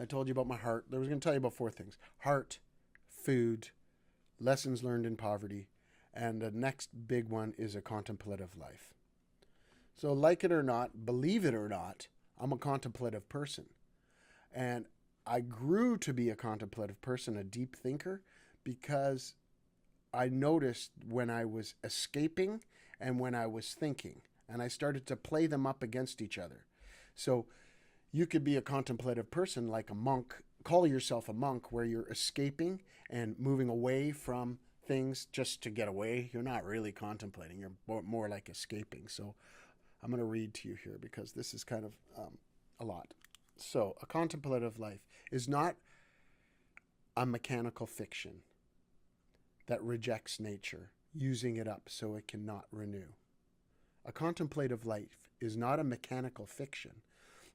I told you about my heart. I was going to tell you about 4 things: heart, food, lessons learned in poverty, and the next big one is a contemplative life. So like it or not, believe it or not, I'm a contemplative person. And I grew to be a contemplative person, a deep thinker, because I noticed when I was escaping and when I was thinking. And I started to play them up against each other. So you could be a contemplative person like a monk, call yourself a monk, where you're escaping and moving away from things just to get away. You're not really contemplating. You're more like escaping. So I'm going to read to you here because this is kind of a lot. So a contemplative life is not a mechanical fiction that rejects nature, using it up so it cannot renew. A contemplative life is not a mechanical fiction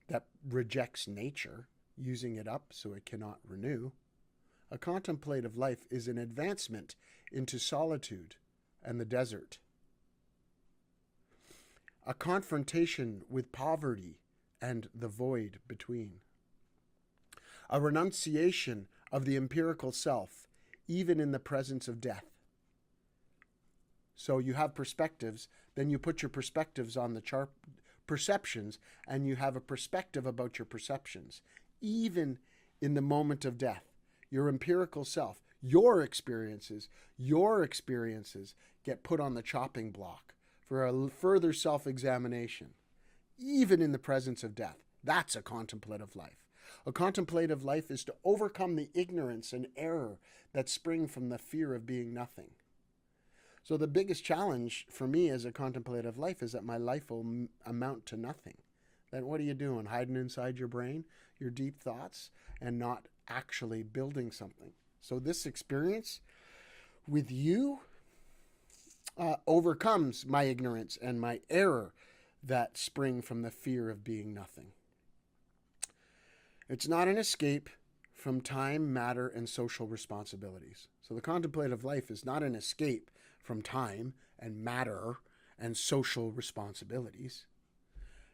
that rejects nature, using it up so it cannot renew. A contemplative life is an advancement into solitude and the desert. A confrontation with poverty and the void between. A renunciation of the empirical self, even in the presence of death. So you have perspectives, then you put your perspectives on the chart, perceptions, and you have a perspective about your perceptions, even in the moment of death. Your empirical self, your experiences get put on the chopping block for a further self-examination, even in the presence of death. That's a contemplative life. A contemplative life is to overcome the ignorance and error that spring from the fear of being nothing. So the biggest challenge for me as a contemplative life is that my life will amount to nothing. Then what are you doing? Hiding inside your brain, your deep thoughts, and not actually building something. So this experience with you overcomes my ignorance and my error that spring from the fear of being nothing. It's not an escape from time, matter, and social responsibilities. So the contemplative life is not an escape from time and matter and social responsibilities.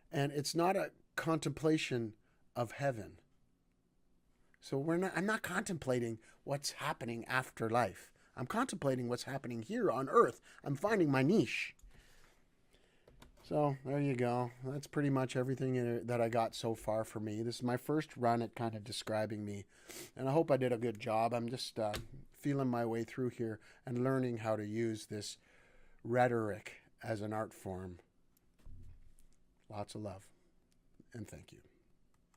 And it's not a contemplation of heaven. So I'm not contemplating what's happening after life. I'm contemplating what's happening here on earth. I'm finding my niche. So there you go. That's pretty much everything that I got so far for me. This is my first run at kind of describing me. And I hope I did a good job. I'm just feeling my way through here and learning how to use this rhetoric as an art form. Lots of love and thank you.